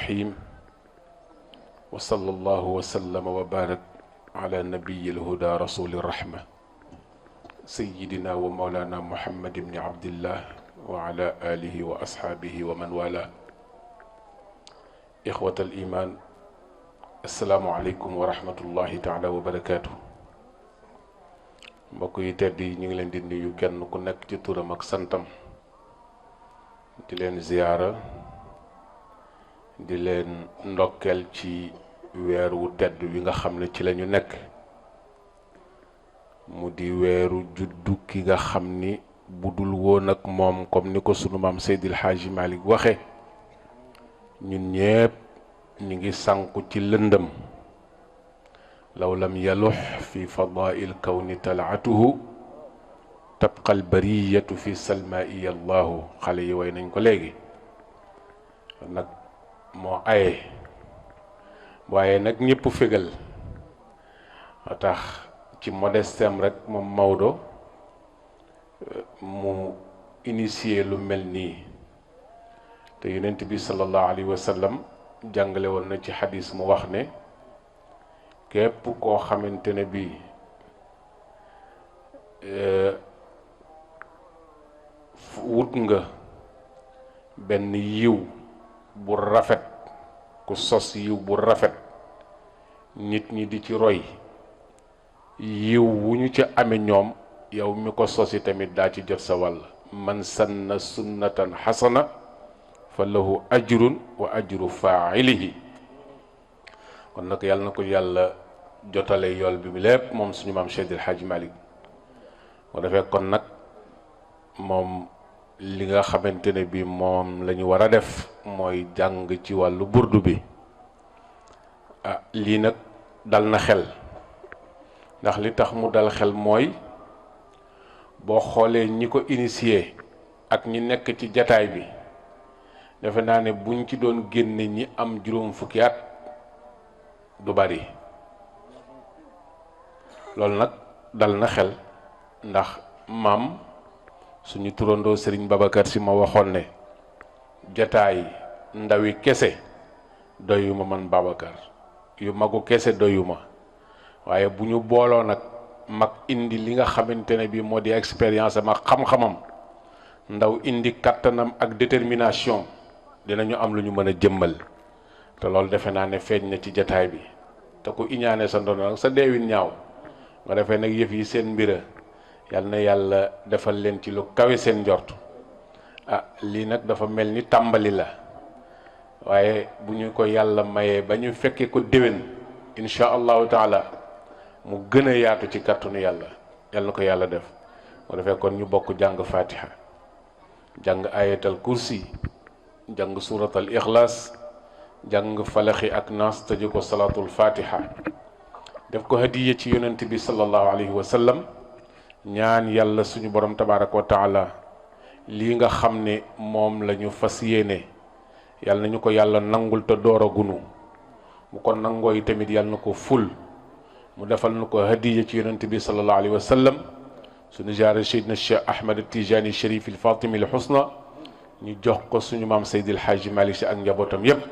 الرحيم وصلى الله وسلم وبارك على نبي الهدى رسول الرحمة سيدنا ومولانا محمد بن عبد الله وعلى آله وأصحابه ومن والاه إخوة الإيمان السلام عليكم ورحمة الله تعالى وبركاته mbokk yi tedd yi ñu ngi leen di nuyu kenn ku nekk ci turam ak santam di leen ziyaara di leen ndokkeel ci weer wu tedd wi nga xam ne ci lañu nekk mu di weeru juddu ki nga xam ni budul woon ak moom comme ni ko sunu maam Seydil Hadji Malick waxe ñun ñépp ñu ngi sànku ci lëndëm law lam yalux fi fadail kawni talaatuhu tabqa albariyatu fi salmaai allahu xale yi way nañ ko léegi nag moo aye waaye nag ñëpp fégal a tax ci modestem rek moom Maodo mu initié lu mel nii te yonent bi sallallahu alayhi wa sallam jàngale woon na ci xadis mu wax ne képp koo xamante ne bii wut nga benn yiw bu rafet ku sos yiw bu rafet nit ñi di ci roy yiw wu ñu ca ame ñoom yow mi ko sosi tamit daa ci jot sa wàll man sanna sunnatan xasana fa lahu ajrun wa ajru faa'ilihi kon nag yàlla na ko yàlla jotale yool bi mu lépp moom suñu maam Seydil Hadji Malick moo defee kon nag moom li nga xamante ne bi moom la ñu war a def mooy jàng ci wàllu burdu bi ah lii nag dal na xel ndax li tax mu dal xel mooy boo xoolee ñi ko initié ak ñi nekk ci jataay bi defe naa ne buñ ci doon génne ñi am juróom fukki at du bari loolu nag dal na xel ndax maam suñu turandoo Serigne Babacar Sy ma waxoon ne jataay ndawi kese doyuma man Babacar yu magu kese doyuma waaye bu ñu booloo nag mag indi li nga xamante ne bii moo di expérience am ak xam-xamam ndaw indi kattanam ak détermination dinañu am lu ñu mën a jëmmal te loolu defe naa ne feeñ na ci jataay bi te ku iñaane sa ndono nag sa deewin ñaaw nga defee nag yëf yi seen mbira yal na yàlla defal leen ci lu kawe seen njort ah lii nag dafa mel ni tàmbali la waaye bu ñu ko yàlla mayee ba ñu fekkee ko déwén insha allahu taala mu gën a yaatu ci kàttanu yàlla yal na ko yàlla def mu defee kon ñu bokk jàng fatiha jàng ayatal kursi jàng suratal ixlaas jàng falaxi ak naas tëje ko salaatul fatiha def ko hadiya ci yonent bi sallallahu alayhi wa sallam ñaan yàlla suñu borom tabaraka wa taala lii nga xam ne moom la ñu fas yéene yàlla nañu ko yàlla nangul te door a gunu mu ko nangoo yi tamit yàlla na ko ful mu defal na ko hadiya ci yonent bi sallallahu alayhi wa sallam suñu jaare Seydina Cheikh Ahmad Tijani Chérif il Fatimi il Husna ñu jox ko suñu maam Seydil Hadji Malick Sy ak njabootam yépp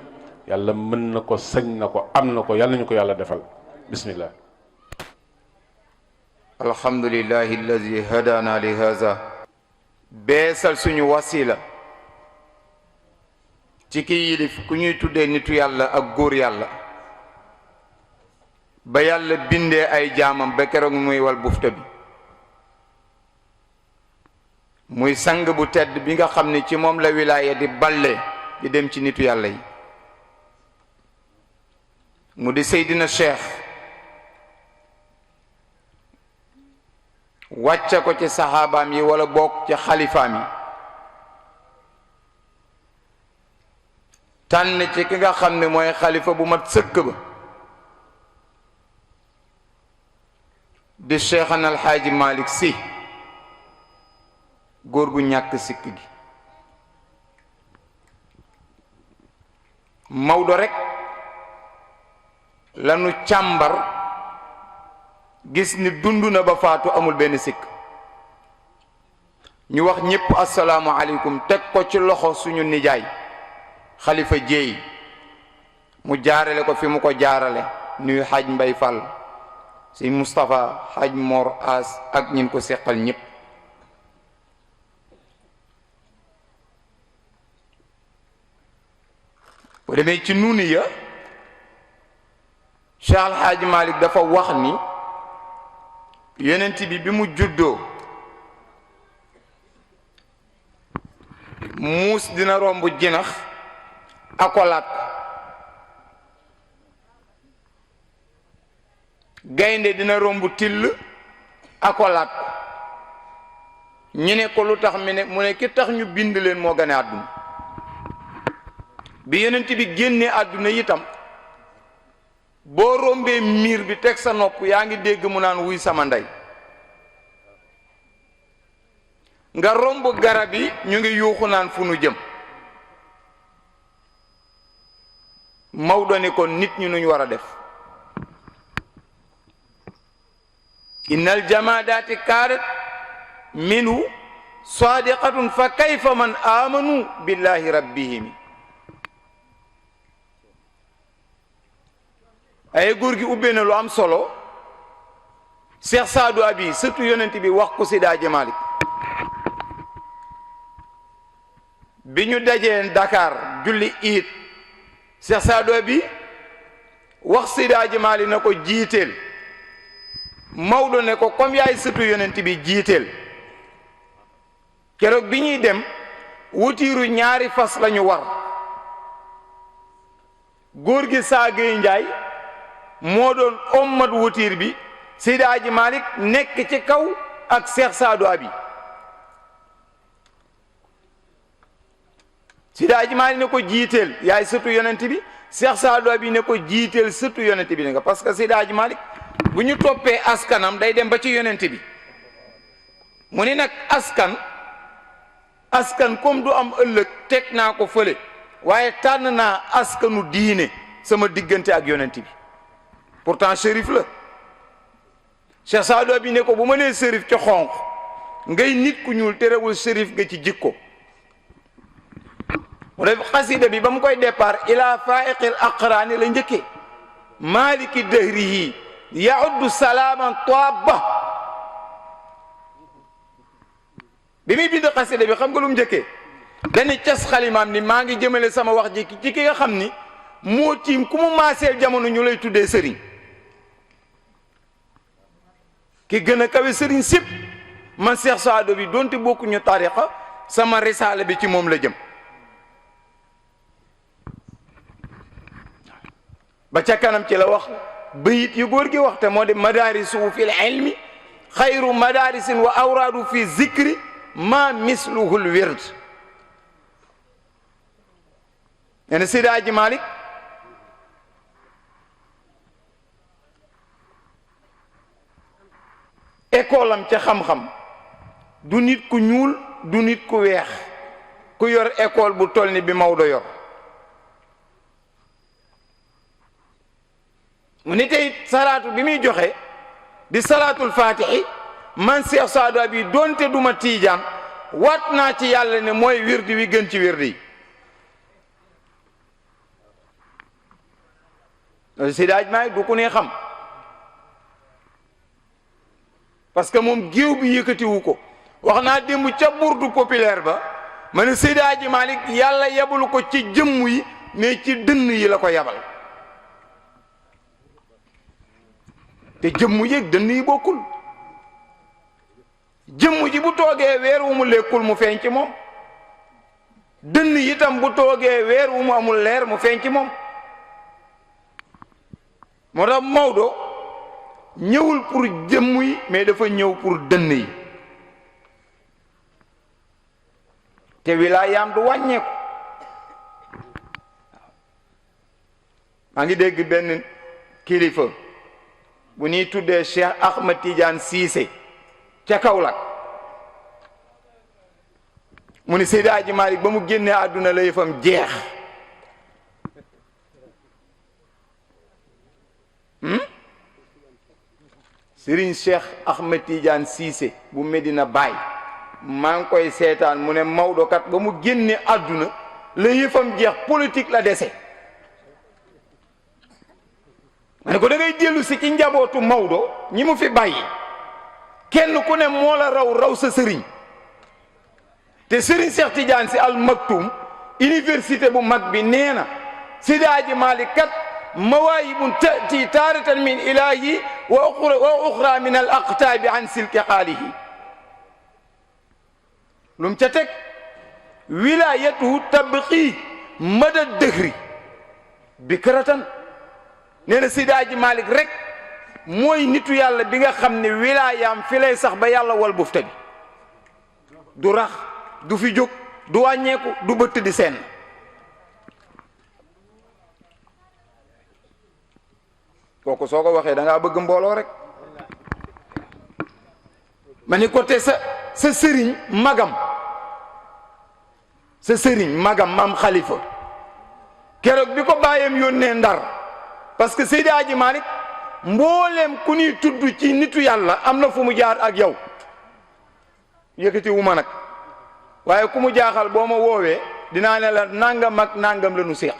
yàlla mën na ko sañ na ko am na ko yàlla nañu ko yàlla defal bismillah alhamdulillahi alladi hadana li haza beesal suñu wasila ci ki yilif ku ñuy tuddee nitu yàlla ak góor yàlla ba yàlla bindee ay jaamam ba keroog muy wal bufta bi muy sang bu tedd bi nga xam ne ci moom la wilaaya di balle di dem ci nitu yàlla yi mu di Seydina Cheikh wàcce ko ci saxaabaam yi wala bokk ci xalifaam yi tànn ci ki nga xam ne mooy xalifa bu mat sëkk ba di Cheikhana Alxaaji Malick Sy góor gu ñàkk sikk gi Maodo rek lanu càmbar gis ni dund na ba faatu amul benn sikk ñu wax ñépp asalaamu aleykum teg ko ci loxo suñu nijaay xalifa jéey mu jaarale ko fi mu ko jaarale nuyu xaaj Mbay Fall si Moustapha xaaj Mor As ak ñin ko seqal ñëpp. bu demee ci nuuni ya Cheikh Al Hadj Malick dafa wax ni yonent bi mu juddoo muus dina romb jinax akolaat ko, gaynde dina romb till akolaat ko. ñu ne ko lu tax mu ne ki tax ñu bind leen moo gane àdduna. bi yonent bi génnee àdduna itam boo rombee miir bi teg sa nopp yaa ngi dégg mu naan wuy sama ndey. nga romb garab yi ñu ngi yuuxu naan fu nu jëm. Maodo ni kon nit ñi nuñ war a def. innal jamaadaati kaarat minhu sadiqatun fa kayfa man amanu billahi rabbihim. ay góor gi ubbee na lu am solo. Cheikh Saadu Abi surtout yonent bi wax ko Seydi Hadji Malick bi ñu dajee Dakar julli iit Cheikh Saadu Abi wax Seydi Hadji Malick na ko jiiteel. Maodo ne ko comme yaay surtout yonent bi jiiteel. keroog bi ñuy dem wutiiru ñaari fas lañu war. góor gi Saagay Njaay moo doon ommat wutiir bi Seydi Hadji Malick nekk ci kaw ak Cheikh Saadu Abi. Seydi Hadji Malick ne ko jiiteel yaay sëtu yonent bi, Cheikh Saadu Abi ne ko jiiteel sëtu yonent bi nga parce que Seydi Hadji Malick bu ñu toppee askanam day dem ba ci yonent bi. mu ni nag askan comme du am ëllëg teg naa ko fële waaye tànn naa askanu diine sama diggante ak yonent bi. pourtant shérif la. Cheikh Saadu Abi ne ko bu ma nee shérif ci xonq ngay nit ku ñuul terewul shérif nga ci jikko. mu def xasida bi ba mu koy départ ila faiqil aqraani la njëkkee maliki dahrihi yauddu salaaman taaba. bi muy bind xasida bi xam nga lu mu njëkkee dani cas xalimaam ni maa ngi jëmale sama wax ji ci ki nga xam ni moo tiim ku mu maaseel jamono ñu lay tuddee sëriñ. ki gën a kawe sëriñ sip man Cheikh Saadu Abi donte bokkuñu tariqa sama risaala bi ci moom la jëm. ba ca kanam ci la wax bayit yu góor gi wax te moo di madaarisu fi l ilmi xayru madaarisin wa awraadu fi zikri ma misluhul wird. nee na Seydi Hadji Malick école am ca xam-xam du nit ku ñuul du nit ku weex ku yor école bu toll ni bi Maodo yor. mu ni tey salaatu bi muy joxe di salaatul faatihi man Cheikh Saadu Abi doonte duma tiijaan waat naa ci yàlla ne mooy wirdi wi gën ci wirdi yi. loolu Seydi Hadji Malick du ku ne xam parce que moom géew bi yëkkatiwu ko. wax naa démb ca burdu populaire ba ma ne Seydi Hadji Malick yàlla yabalu ko ci jëmm yi mais ci dënn yi la ko yabal. te jëmm yeeg dënn yi bokkul. jëmm ji bu toogee weer wu mu lekkul mu feeñ ci moom. dënn yi itam bu toogee weer wu mu amul leer mu feeñ ci moom. moo tax Maodo ñëwul pour jëmm yi mais dafa ñëw pour dënn yi. te wilaayaam du wàññeeku. maa ngi dégg benn kilifa bu ñuy tuddee Cheikh Ahmed Tidiane Cissé ca Kaolack mu ni Seydi Hadji Malick ba mu génnee àdduna la yëfam jeex. Serigne Cheikh Ahmed Tidiane Cissé bu Medina Baye maa ngi koy seetaan mu ne Maodo kat ba mu génnee àdduna la yëfam jeex politique la dese. ma ne ko da ngay dellu si ci njabootu Maodo ñi mu fi bàyyi kenn ku ne moo la raw sa sëriñ te sëriñ Cheikh Tidiane Sy Al Maktoum université bu mag bi nee na Seydi Hadji Malick kat mawaahibun tati taaratan min ilahi wa uxra min al aqtaabi an silki xaalihi lum ca teg wilayatuhu tabqi mada dëhri bikratan nee na Seydi Hadji Malick rek mooy nitu yàlla bi nga xam ne wilayaam fi lay sax ba yàlla wal bufta bi du rax du fi jóg du wàññeeku du bëtt di seen kooku soo ko waxee da ngaa bëgg mbooloo rek ma ni ko te sa sëriñ magam sa sëriñ magam maam Khalifa keroog bi ko bàyyam yónnee Ndar parce que Seydi Hadji Malick mbooleem ku ñuy tudd ci nitu yàlla am na fu mu jaar ak yow yëkkati wu ma nag waaye ku mu jaaxal boo ma woowee dinaa ne la nangam ak nangam la nu séq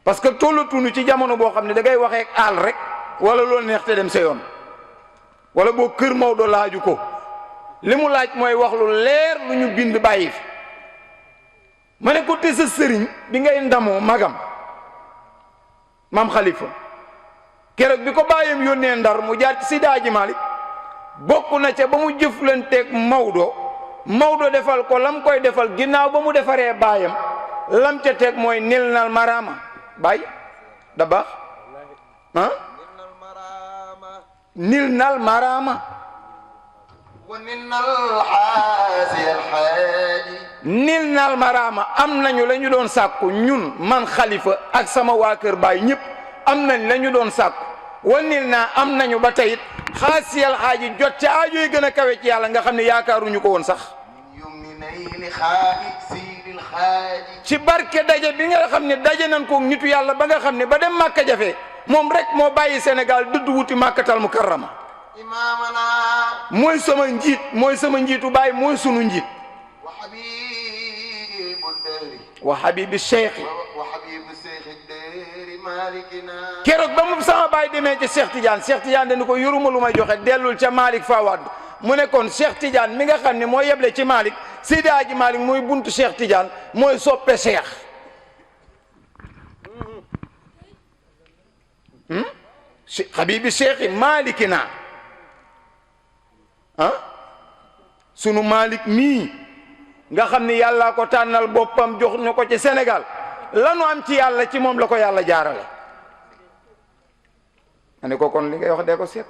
parce que tollatuñu ci jamono boo xam ne da ngay waxee ak àll rek wala loolu neex te dem sa yoon wala boo kër Maodo laaju ko li mu laaj mooy wax lu leer lu ñu bind bàyyi fi ma ne ko te sa sëriñ bi ngay ndamoo magam maam Khalifa keroog bi ko bàyyam yónnee Ndar mu jaar ci Seydi Hadji Malick bokk na ca ba mu jëflanteeg Maodo defal ko lam koy defal ginnaaw ba mu defaree baayam lam ca teg mooy nil nal marama baay da baax ah nil nal marama nil nal marama am nañu la ñu doon sàkku ñun man Khalifa ak sama waa kër baay ñëpp am nañ la ñu doon sàkku wa nil naa am nañu ba tey it xaasiyal xaaji jot ca aajo yi gën a kawe ci yàlla nga xam ne yaakaaruñu ko woon sax ci barke daje bi nga xam ne daje nañ ko nitu yàlla ba nga xam ne ba dem Màkka jafe moom rek moo bàyyi Sénégal dëdd wuti Màkkatal Mukarrama mooy sama njiit mooy sama njiitu baay mooy sunu njiit wa habibi cheikh keroog ba mu sama baay demee ci Cheikh Tidiane dañu ko yoruma lu may joxe dellul ca Malick Fawad mu ne kon Cheikh Tidiane mi nga xam ne moo yeble ci Malick Seydi Hadji Malick mooy buntu Cheikh Tidiane mooy soppe Cheikh habibi cheikh malikina sunu Malick mii nga xam ni yàlla ko tànnal boppam jox ñu ko ci Sénégal lanu am ci yàlla ci moom la ko yàlla jaarale ma ne ko kon li ngay wax dee ko seet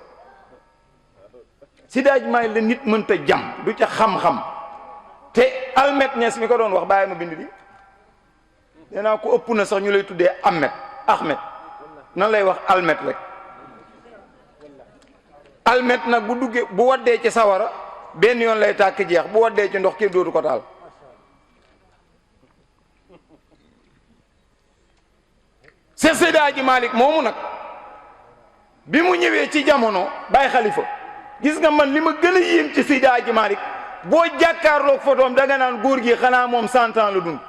Seydi Hadji Malick la nit mënta jam du ca xam-xam te Almet Niass mi ko doon wax bàyyi ma bind bi nee naa ko ëpp na sax ñu lay tuddee Ahmed nan lay wax Almet rek Almet nag bu duggee bu waddee ci sawara benn yoon lay tàkk jeex bu waddee ci ndox kenn dootu ko taal Seydi Hadji Malick moomu nag bi mu ñëwee ci jamono Baye Khalifa gis nga man li ma gën a yéem ci Seydi Hadji Malick boo jàkkaarloog photoom danga naan góor gi xanaa moom 100 ans la dund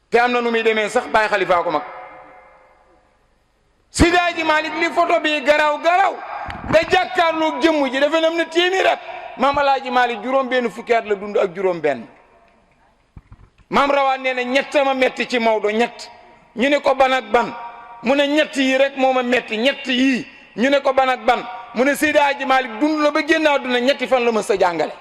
te am na nu muy demee sax Baye Khalifa ko mag Seydi Hadji Malick li photo bi garaw nga jàkkaarloog jëmm ji dafa nam na téeméer at maam Alaaji Malick juróom benn fukki at la dund ak juróom benn maam rawaan nee na ñett ma metti ci Maodo ñett ñu ne ko ban ak ban mu ne ñett yi rek moo ma metti ñett yii ñu ne ko ban ak ban mu ne Seydi Hadji Malick dund la ba génn àdduna ñetti fan la ma sa jàngale